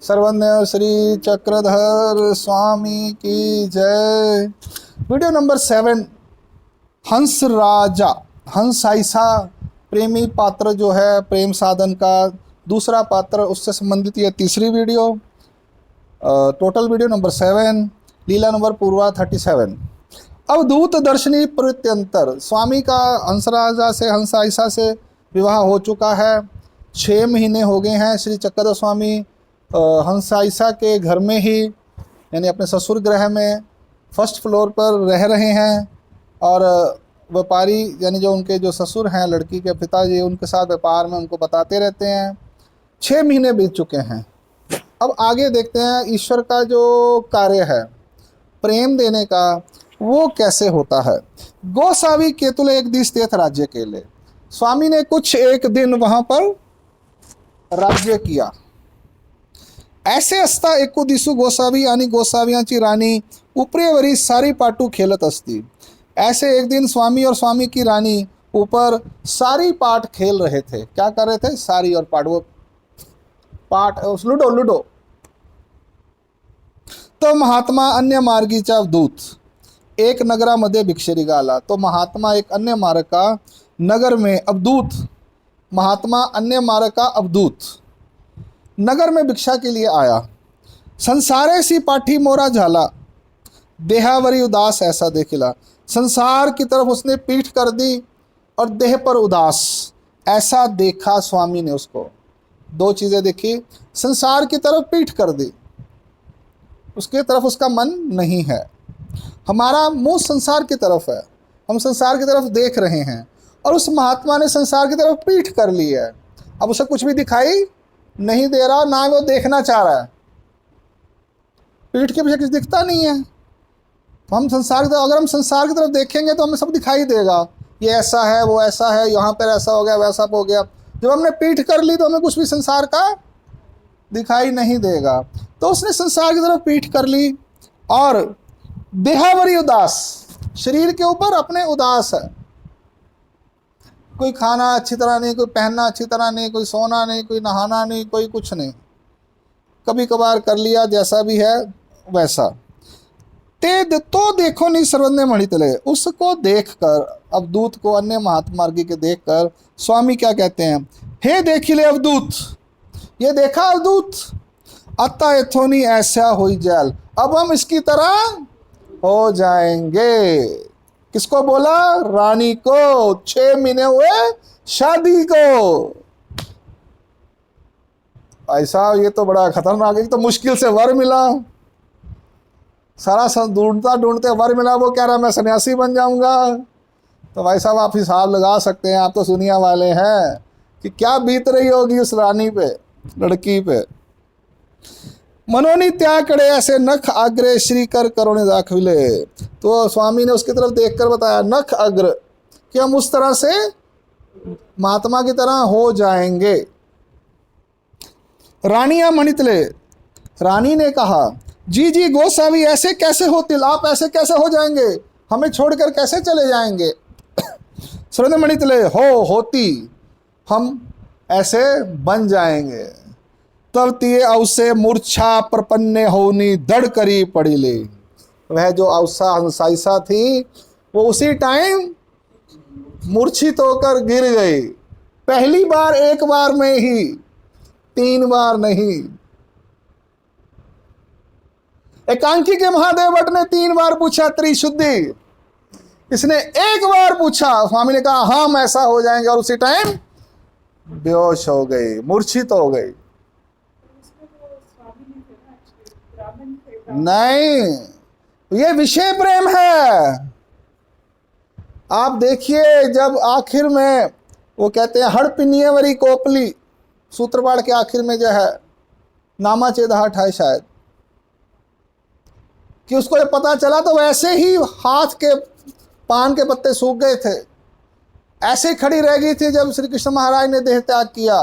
सर्वज्ञ श्री चक्रधर स्वामी की जय। वीडियो नंबर 7, हंस राजा, हंस ऐसा प्रेमी पात्र जो है प्रेम साधन का दूसरा पात्र, उससे संबंधित यह तीसरी वीडियो। टोटल वीडियो नंबर 7, लीला नंबर पूर्वा 37। अवधूत दर्शनी प्रत्यंतर, स्वामी का हंस राजा से, हंस ऐसा से विवाह हो चुका है। 6 महीने हो गए हैं। श्री चक्रधर स्वामी हंस ऐसा के घर में ही, यानी अपने ससुर गृह में फर्स्ट फ्लोर पर रह रहे हैं। और व्यापारी यानी जो उनके जो ससुर हैं, लड़की के पिताजी, उनके साथ व्यापार में उनको बताते रहते हैं। 6 महीने बीत चुके हैं। अब आगे देखते हैं ईश्वर का जो कार्य है प्रेम देने का, वो कैसे होता है। गोसावी केतुल एक दिस तीर्थ राज्य के लिए, स्वामी ने कुछ एक दिन वहां पर राज्य किया। ऐसे असता एकू दिसू गोसावी, यानी गोसावियांची रानी उपरेवरी सारी पाटू खेलत असती। ऐसे एक दिन स्वामी और स्वामी की रानी ऊपर सारी पाट खेल रहे थे। क्या कर रहे थे? सारी और पाट, वो पाट लूडो लूडो। तो महात्मा अन्य मार्गीचा अवधूत एक नगरामध्ये भिक्षेरी आला। तो महात्मा एक अन्य मार्ग का नगर में अवधूत, महात्मा अन्य मार्ग का अवधूत नगर में भिक्षा के लिए आया। संसारे सी पाठी मोरा झाला, देहावरी उदास ऐसा देखिला। संसार की तरफ उसने पीठ कर दी और देह पर उदास ऐसा देखा। स्वामी ने उसको 2 चीज़ें देखी। संसार की तरफ पीठ कर दी, उसके तरफ उसका मन नहीं है। हमारा मुंह संसार की तरफ है, हम संसार की तरफ देख रहे हैं, और उस महात्मा ने संसार की तरफ पीठ कर ली है। अब उसे कुछ भी दिखाई नहीं दे रहा, ना वो देखना चाह रहा है। पीठ के पीछे कुछ दिखता नहीं है। तो हम संसार की तरफ, अगर हम संसार की तरफ देखेंगे तो हमें सब दिखाई देगा, ये ऐसा है, वो ऐसा है, यहाँ पर ऐसा हो गया, वैसा हो गया। जब हमने पीठ कर ली तो हमें कुछ भी संसार का दिखाई नहीं देगा। तो उसने संसार की तरफ पीठ कर ली और देहावरी उदास, शरीर के ऊपर अपने उदास है। कोई खाना अच्छी तरह नहीं, कोई पहनना अच्छी तरह नहीं, कोई सोना नहीं, कोई नहाना नहीं, कोई कुछ नहीं, कभी कभार कर लिया, जैसा भी है वैसा। ते तो देखो नहीं सर्वज्ञ मणितले, उसको देखकर, अवधूत को, अन्य महात्मा मार्गी के देखकर स्वामी क्या कहते हैं? हे देखिले अवधूत, ये देखा अवधूत, अतः एथोनी ऐसा हुई जैल, अब हम इसकी तरह हो जाएंगे। किसको बोला? रानी को। 6 महीने हुए शादी को। ऐसा, ये तो बड़ा खतरनाक है। तो मुश्किल से वर मिला, सारा ढूंढता ढूंढते वर मिला। वो कह रहा मैं सन्यासी बन जाऊंगा। तो भाई साहब आप हिसाब लगा सकते हैं, आप तो दुनिया वाले हैं, कि क्या बीत रही होगी उस रानी पे, लड़की पे। मनोनी त्याकडे ऐसे नख अग्रे श्री कर करुणे दाखविले। तो स्वामी ने उसकी तरफ देखकर बताया, नख अग्र, कि हम उस तरह से महात्मा की तरह हो जाएंगे। रानिया मणितले, रानी ने कहा, जी जी गोसावी, ऐसे कैसे होते, आप ऐसे कैसे हो जाएंगे, हमें छोड़कर कैसे चले जाएंगे? सर्वज्ञ मणितले, होती, हम ऐसे बन जाएंगे। तब तिये अवसे मूर्छा प्रपन्ने होनी दड़ करी पड़ी ले। वह जो अवसा हंसाइसा थी, वो उसी टाइम मूर्छित होकर गिर गई। पहली बार, एक बार में ही, 3 बार नहीं। एकांकी के महादेव भट्ट ने 3 बार पूछा त्रिशुद्धि, इसने 1 बार पूछा। स्वामी ने कहा हम ऐसा हो जाएंगे, और उसी टाइम बेहोश हो गई, मूर्छित हो गई। नहीं, ये विषय प्रेम है। आप देखिए, जब आखिर में वो कहते हैं हड़पिनियवरी कोपली, सूत्रपाठ के आखिर में जो है नामाचेदहाट है शायद, कि उसको जब पता चला तो वैसे ही हाथ के पान के पत्ते सूख गए थे, ऐसे खड़ी रह गई थी जब श्री कृष्ण महाराज ने देह त्याग किया।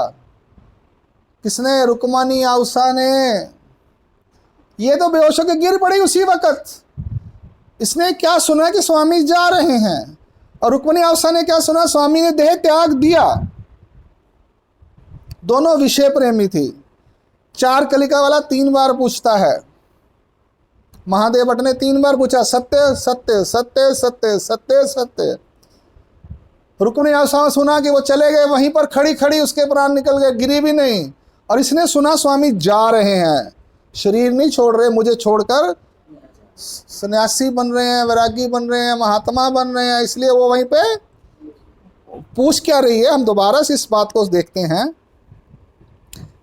किसने? रुक्मणी आउसा ने। ये तो बेहोश होकर गिर पड़ी उसी वक्त। इसने क्या सुना कि स्वामी जा रहे हैं, और रुक्मणी आउसा ने क्या सुना? स्वामी ने देह त्याग दिया। दोनों विषय प्रेमी थी। चार कलिका वाला 3 बार पूछता है, महादेव भट्ट ने 3 बार पूछा, सत्य सत्य सत्य सत्य सत्य सत्य। रुक्मिणी आशा सुना कि वो चले गए, वहीं पर खड़ी खड़ी उसके प्राण निकल गए, गिरी भी नहीं। और इसने सुना स्वामी जा रहे हैं, शरीर नहीं छोड़ रहे, मुझे छोड़कर सन्यासी बन रहे हैं, वैरागी बन रहे हैं, महात्मा बन रहे हैं, इसलिए वो वहीं पे पूछ क्या रही है। हम दोबारा से इस बात को देखते हैं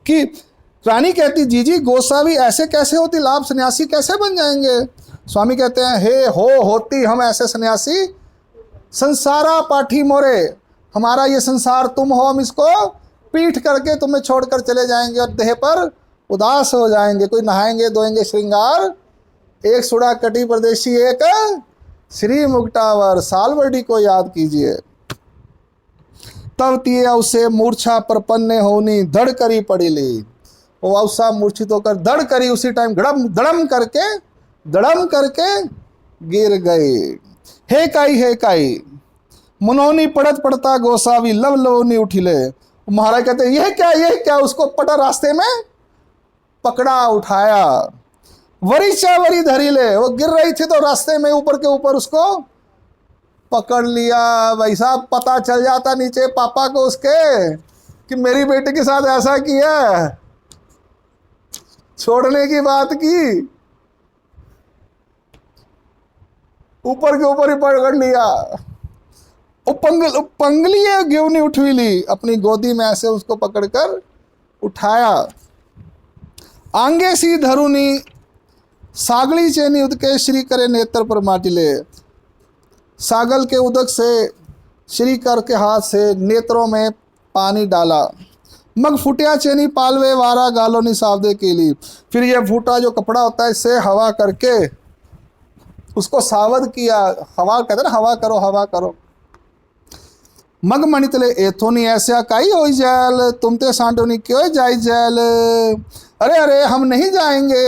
कि रानी कहती, जीजी गोसावी ऐसे कैसे होती, लाभ सन्यासी कैसे बन जाएंगे। स्वामी कहते हैं, हे होती हम ऐसे सन्यासी, संसारा पाठी मोरे, हमारा ये संसार तुम हो, हम इसको पीठ करके तुम्हें छोड़कर चले जाएंगे और देह पर उदास हो जाएंगे। कोई नहाएंगे धोएंगे श्रृंगार, एक सुड़ा कटी परदेशी, एक श्री मुक्तावर, सालवर्डी को याद कीजिए। तब तिये उसे मूर्छा परपन्ने होनी, धड़ करी पड़ी ली। वो अवसा मूर्छित होकर धड़ करी, उसी टाइम धड़म करके गिर गए। हे काई मुनौनी पड़त पड़ता गोसावी, लव लवनी उठिले। महाराज कहते यह क्या, उसको पटा रास्ते में पकड़ा उठाया। वरी चा वरी धरी ले, वो गिर रही थी तो रास्ते में ऊपर के ऊपर उसको पकड़ लिया। भाई साहब पता चल जाता नीचे पापा को उसके कि मेरी बेटी के साथ ऐसा किया, छोड़ने की बात की, ऊपर के ऊपर ही पकड़ लिया। पंगली गेवनी उठवी ली, अपनी गोदी में ऐसे उसको पकड़कर उठाया। आंगे सी धरुनी सागली चेनी उदके, श्री करे नेत्र पर माटिले। सागल के उदक से श्री कर के हाथ से नेत्रों में पानी डाला। मग फुटिया चेनी पालवे वारा गालोनी सावदे के लिए, फिर यह फूटा जो कपड़ा होता है इससे हवा करके उसको सावध किया। हवा कहते ना, हवा करो। मग मणितले एथोनी ऐसा काई हो जैल, तुम ते सांडोनी क्यों जाई जैल। अरे हम नहीं जाएंगे,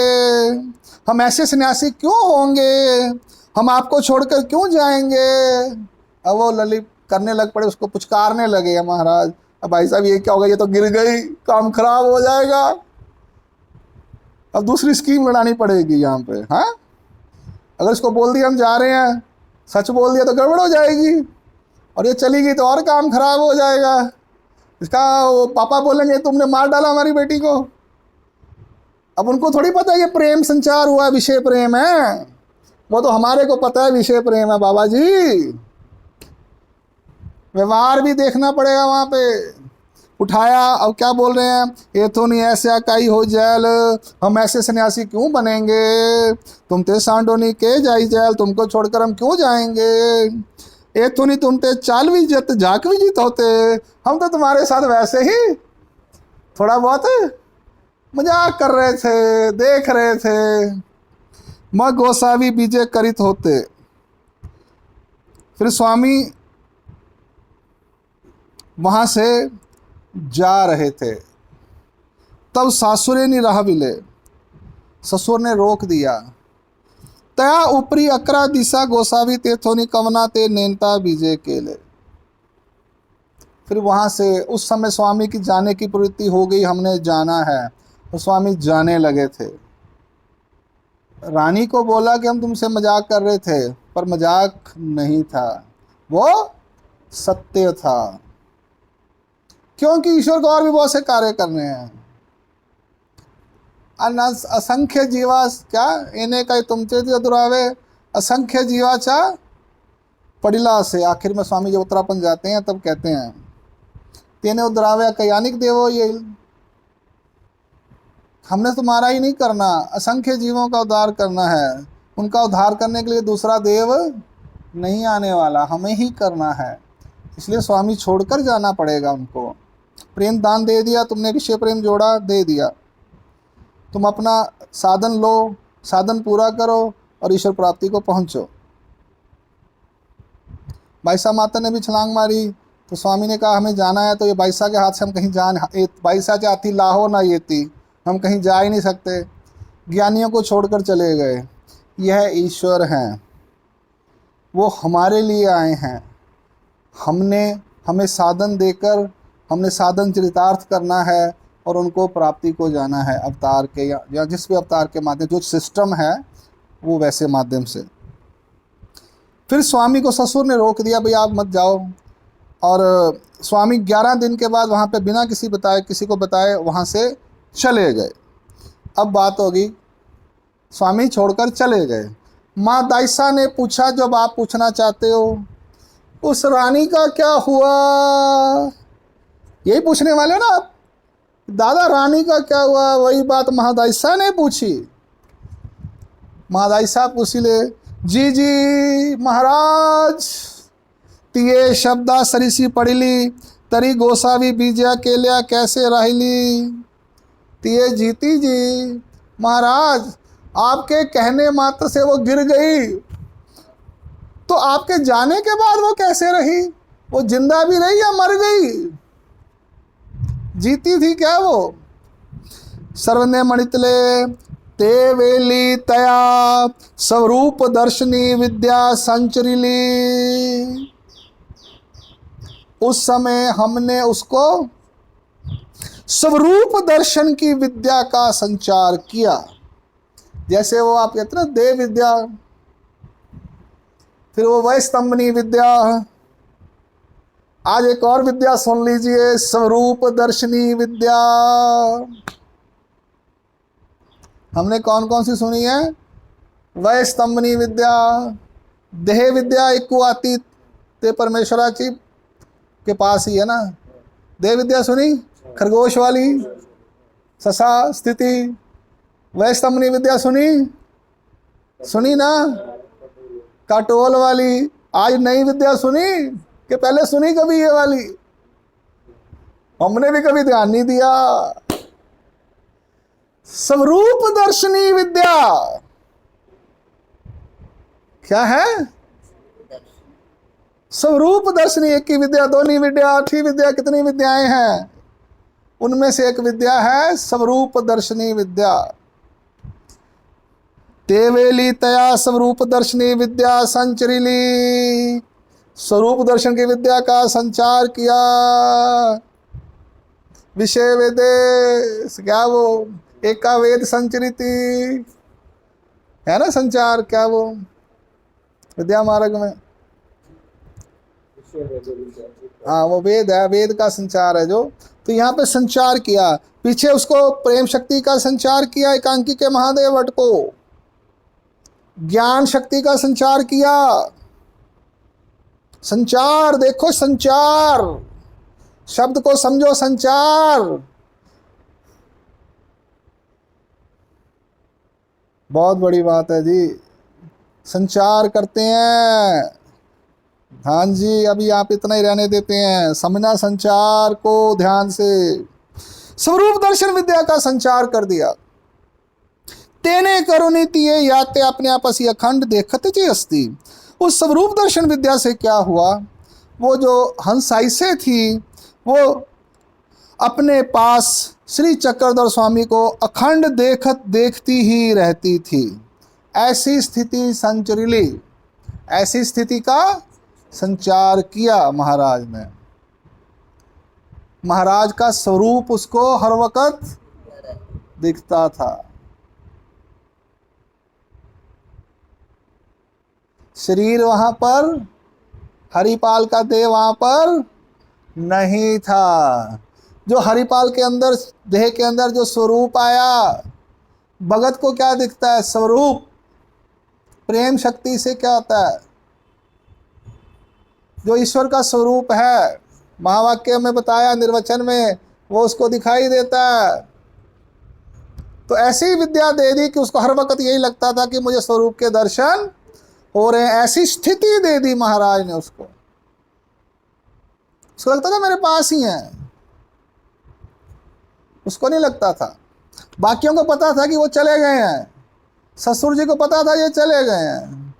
हम ऐसे सन्यासी क्यों होंगे, हम आपको छोड़कर क्यों जाएंगे। अब वो ललित करने लग पड़े, उसको पुचकारने लगे, महाराज अब भाई साहब ये क्या होगा, ये तो गिर गई, काम खराब हो जाएगा, अब दूसरी स्कीम लगानी पड़ेगी यहाँ पे। हाँ, अगर इसको बोल दिया हम जा रहे हैं, सच बोल दिया तो गड़बड़ हो जाएगी, और ये चली गई तो और काम खराब हो जाएगा। इसका वो पापा बोलेंगे तुमने मार डाला हमारी बेटी को। अब उनको थोड़ी पता है ये प्रेम संचार हुआ, विषय प्रेम है, वो तो हमारे को पता है विषय प्रेम है। बाबा जी व्यवहार भी देखना पड़ेगा वहाँ पे। उठाया, अब क्या बोल रहे हैं, ये तो नहीं ऐसा काई हो जैल, हम ऐसे सन्यासी क्यों बनेंगे, तुम ते सांडोनी के जाई जैल, तुमको छोड़कर हम क्यों जाएंगे। ये तो नहीं तुम ते चालवी जत झाकवी जीत होते, हम तो तुम्हारे साथ वैसे ही थोड़ा बहुत मजाक कर रहे थे, देख रहे थे। म गोसावी बीजे करित होते। फिर स्वामी वहाँ से जा रहे थे, तब सासुरे ने राह बिले, ससुर ने रोक दिया। तया ऊपरी अकरा दिशा गोसावी तेथोनी कवना ते नेनता बीजे केले। फिर वहाँ से उस समय स्वामी की जाने की प्रवृत्ति हो गई, हमने जाना है, तो स्वामी जाने लगे थे। रानी को बोला कि हम तुमसे मजाक कर रहे थे, पर मजाक नहीं था, वो सत्य था, क्योंकि ईश्वर को और भी बहुत से कार्य करने हैं। असंख्य जीवा क्या इन्हें कहीं तुमचे दुरावे, असंख्य जीवा चा पड़िला से। आखिर में स्वामी जब उत्तरापन जाते हैं तब कहते हैं तेने उद्रावे कयानिक देवो, ये हमने तुम्हारा ही नहीं करना, असंख्य जीवों का उद्धार करना है। उनका उद्धार करने के लिए दूसरा देव नहीं आने वाला, हमें ही करना है। इसलिए स्वामी छोड़कर जाना पड़ेगा उनको। प्रेम दान दे दिया तुमने, विषय प्रेम जोड़ा, दे दिया, तुम अपना साधन लो, साधन पूरा करो और ईश्वर प्राप्ति को पहुंचो। बाईसा माता ने भी छलांग मारी, तो स्वामी ने कहा हमें जाना है, तो ये बाईसा के हाथ से हम कहीं बाईसा चाहती लाहो ना येती, हम कहीं जा ही नहीं सकते। ज्ञानियों को छोड़कर चले गए। यह ईश्वर हैं, वो हमारे लिए आए हैं। हमें साधन देकर, हमने साधन चरितार्थ करना है, और उनको प्राप्ति को जाना है अवतार के या जिस भी अवतार के माध्यम, जो सिस्टम है वो वैसे माध्यम से। फिर स्वामी को ससुर ने रोक दिया, भाई आप मत जाओ। और स्वामी 11 दिन के बाद वहाँ पे बिना किसी को बताए वहाँ से चले गए। अब बात होगी, स्वामी छोड़कर चले गए। माँ दाइसा ने पूछा, जब आप पूछना चाहते हो, उस रानी का क्या हुआ? यही पूछने वाले ना आप, दादा रानी का क्या हुआ? वही बात महादाइसा ने पूछी। महादाइसा पूछी ले, जी जी महाराज, तिये शब्दा सरिसी पड़िली, तरी गोसावी बीजा केल्या कैसे रहिली। तिये जीती जी महाराज, आपके कहने मात्र से वो गिर गई, तो आपके जाने के बाद वो कैसे रही? वो जिंदा भी रही या मर गई? जीती थी क्या वो? सर्वने मणितले ते वेली तया स्वरूप दर्शनी विद्या संचरिली। उस समय हमने उसको स्वरूप दर्शन की विद्या का संचार किया। जैसे वो आप कहते ना देव विद्या, फिर वो वैस्तंभनी विद्या। आज एक और विद्या सुन लीजिए, स्वरूप दर्शनी विद्या। हमने कौन कौन सी सुनी है? वैस्तंभनी विद्या, देह विद्या एकू आती ते परमेश्वराची के पास ही है ना। देह विद्या सुनी, खरगोश वाली, ससा स्थिति। वैस्तंभनी विद्या सुनी ना, काटोल वाली। आज नई विद्या सुनी कि पहले सुनी कभी ये वाली? हमने भी कभी ध्यान नहीं दिया। स्वरूप दर्शनी विद्या क्या है? स्वरूप दर्शनी, एक की विद्या, दोनी विद्या, आठी विद्या, कितनी विद्याएं हैं? उनमें से एक विद्या है स्वरूप दर्शनी विद्या। तेवेली तया स्वरूप दर्शनी विद्या संचरिली। स्वरूप दर्शन की विद्या का संचार किया। विषय वेदे क्या वो एका वेद संचरिती है ना, संचार क्या वो विद्या मार्ग में। हाँ वो वेद है, वेद का संचार है जो। तो यहाँ पे संचार किया, पीछे उसको प्रेम शक्ति का संचार किया एकांकी के महादेव भट्ट को, ज्ञान शक्ति का संचार किया। संचार देखो, संचार शब्द को समझो, संचार बहुत बड़ी बात है जी। संचार करते हैं, हाँ जी। अभी आप इतना ही रहने देते हैं, समझना संचार को ध्यान से। स्वरूप दर्शन विद्या का संचार कर दिया। तेने करुणी तिये याते अपने आपसी अखंड देखत जी अस्ति। उस स्वरूप दर्शन विद्या से क्या हुआ? वो जो हंसाइसे थी वो अपने पास श्री चक्रधर स्वामी को अखंड देखती ही रहती थी। ऐसी स्थिति संचरिली, ऐसी स्थिति का संचार किया महाराज ने। महाराज का स्वरूप उसको हर वक्त दिखता था। शरीर वहां पर, हरिपाल का देह वहां पर नहीं था। जो हरिपाल के अंदर, देह के अंदर जो स्वरूप आया, भगत को क्या दिखता है? स्वरूप। प्रेम शक्ति से क्या होता है? जो ईश्वर का स्वरूप है, महावाक्य में बताया, निर्वचन में, वो उसको दिखाई देता है। तो ऐसी विद्या दे दी कि उसको हर वक्त यही लगता था कि मुझे स्वरूप के दर्शन हो रहे हैं। ऐसी स्थिति दे दी महाराज ने उसको लगता था मेरे पास ही है, उसको नहीं लगता था। बाकियों को पता था कि वो चले गए हैं, ससुर जी को पता था ये चले गए हैं,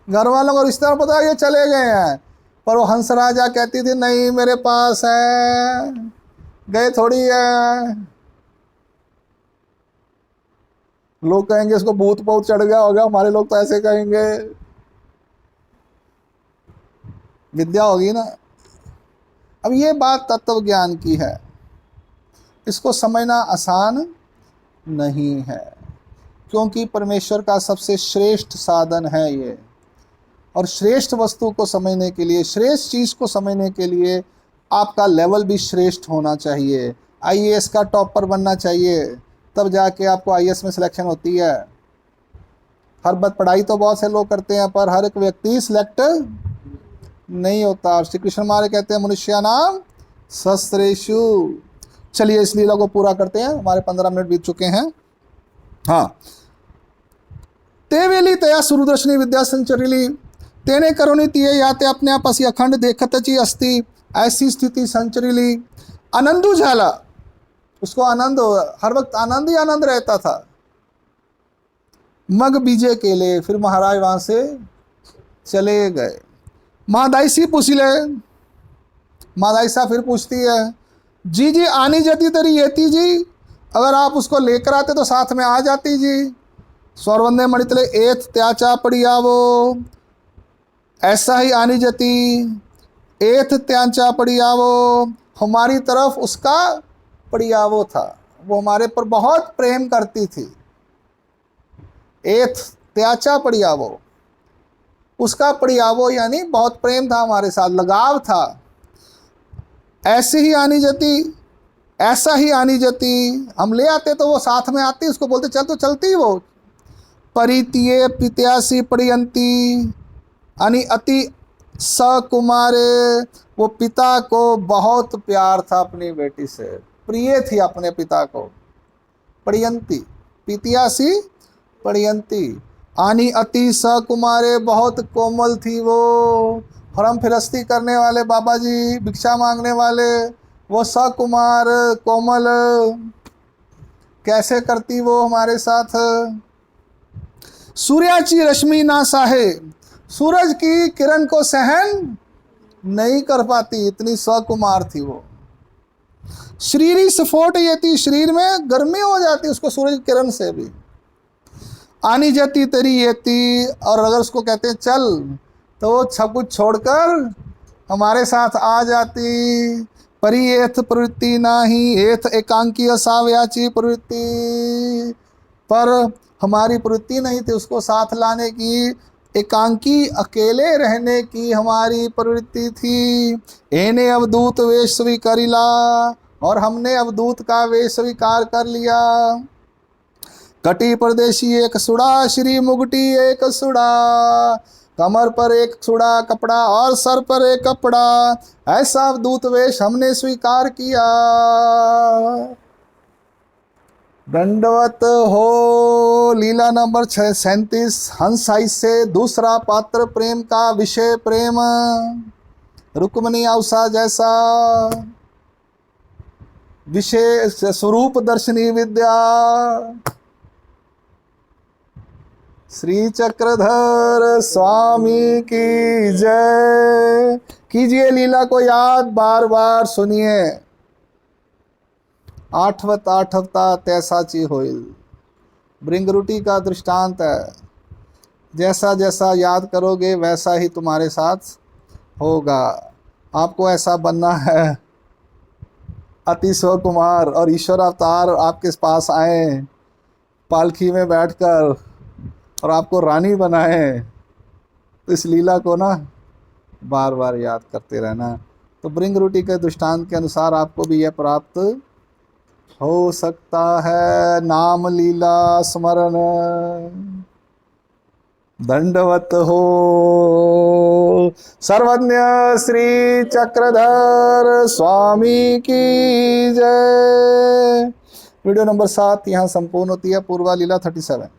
घर वालों को रिश्तेदार पता है ये चले गए हैं, पर वो हंस राजा कहती थी नहीं मेरे पास है, गए थोड़ी है। लोग कहेंगे इसको भूत बहुत चढ़ गया होगा, हमारे लोग तो ऐसे कहेंगे। विद्या होगी ना। अब ये बात तत्व ज्ञान की है। इसको समझना आसान नहीं है, क्योंकि परमेश्वर का सबसे श्रेष्ठ साधन है ये। और श्रेष्ठ वस्तु को समझने के लिए, श्रेष्ठ चीज़ को समझने के लिए आपका लेवल भी श्रेष्ठ होना चाहिए। आईएएस का टॉपर बनना चाहिए, तब जाके आपको आईएएस में सिलेक्शन होती है। हर बात पढ़ाई तो बहुत से लोग करते हैं, पर हर एक व्यक्ति सिलेक्ट नहीं होता। और श्री कृष्ण महाराज कहते हैं मनुष्यानाम शस्त्रेषु। चलिए इस लीला को पूरा करते हैं, हमारे 15 मिनट बीत चुके हैं। हाँ, ते वेली तया सुरदर्शनी विद्या संचरिली तेने करुणी तिये याते अपने आप असी अखंड देखतची अस्ति, ऐसी स्थिति संचरिली। आनंदू झाला, उसको आनंद, हर वक्त आनंद ही आनंद रहता था। मग बीजे केले, फिर महाराज वहां से चले गए। महादाइसी पूछिले, महादाइसा फिर पूछती है, जी जी आनी जाती तेरी येती जी, अगर आप उसको लेकर आते तो साथ में आ जाती जी। स्वरवंदे मणितले एथ त्याचा पड़ी आवो, ऐसा ही आनी जाती, एथ त्याचा पड़ी आवो, हमारी तरफ उसका पड़ियावो था, वो हमारे पर बहुत प्रेम करती थी। एथ त्याचा पड़ियावो, उसका पड़ियावो यानी बहुत प्रेम था हमारे साथ, लगाव था। ऐसे ही आनी जाती, ऐसा ही आनी जाती, हम ले आते तो वो साथ में आती, उसको बोलते चल तो चलती वो। परितिये पित्यासी पड़ियंती यानी अति सकुमारे, वो पिता को बहुत प्यार था अपनी बेटी से, प्रिय थी अपने पिता को। पड़ियंती, पित्यासी पड़ियंती, आनी अति सकुमारे, बहुत कोमल थी वो। हरम फिरस्ती करने वाले बाबा जी, भिक्षा मांगने वाले, वो सकुमार कोमल कैसे करती वो हमारे साथ। सूर्याची रश्मि ना साहे, सूरज की किरण को सहन नहीं कर पाती, इतनी सकुमार थी वो। शरीरी स्फोट ये थी, शरीर में गर्मी हो जाती उसको सूरज की किरण से भी। आनी जाती तेरी ये थी, और अगर उसको कहते चल तो वो सब कुछ छोड़कर हमारे साथ आ जाती। परी एथ प्रवृत्ति नाही, एथ एकांकी असाव्याची प्रवृत्ति, पर हमारी प्रवृत्ति नहीं थी उसको साथ लाने की, एकांकी अकेले रहने की हमारी प्रवृत्ति थी। एने अवधूत वेश स्वीकारिला, और हमने अवधूत का वेश स्वीकार कर लिया। कटी परदेशी एक सुड़ा, श्री मुगटी एक सुड़ा, कमर पर एक सुड़ा कपड़ा और सर पर एक कपड़ा, ऐसा अवधूत वेश हमने स्वीकार किया। दंडवत हो। लीला नंबर 37, हंस से दूसरा पात्र प्रेम का विषय प्रेम, रुक्मणी औसा जैसा विशेष स्वरूप दर्शनी विद्या। श्री चक्रधर स्वामी की जय। कीजिए लीला को याद, बार बार सुनिए। आठवत आठवता तैसाची होइल, ब्रिंगरुटी का दृष्टांत है। जैसा जैसा याद करोगे वैसा ही तुम्हारे साथ होगा। आपको ऐसा बनना है, अति स्वकुमार और ईश्वर अवतार आपके पास आए पालकी में बैठकर और आपको रानी बनाए, तो इस लीला को ना बार बार याद करते रहना। तो ब्रिंगरुटी के दृष्टांत के अनुसार आपको भी यह प्राप्त हो सकता है। नाम लीला स्मरण। दंडवत हो। सर्वज्ञ श्री चक्रधर स्वामी की जय। वीडियो नंबर 7 यहाँ संपूर्ण होती है। पूर्वा लीला 37।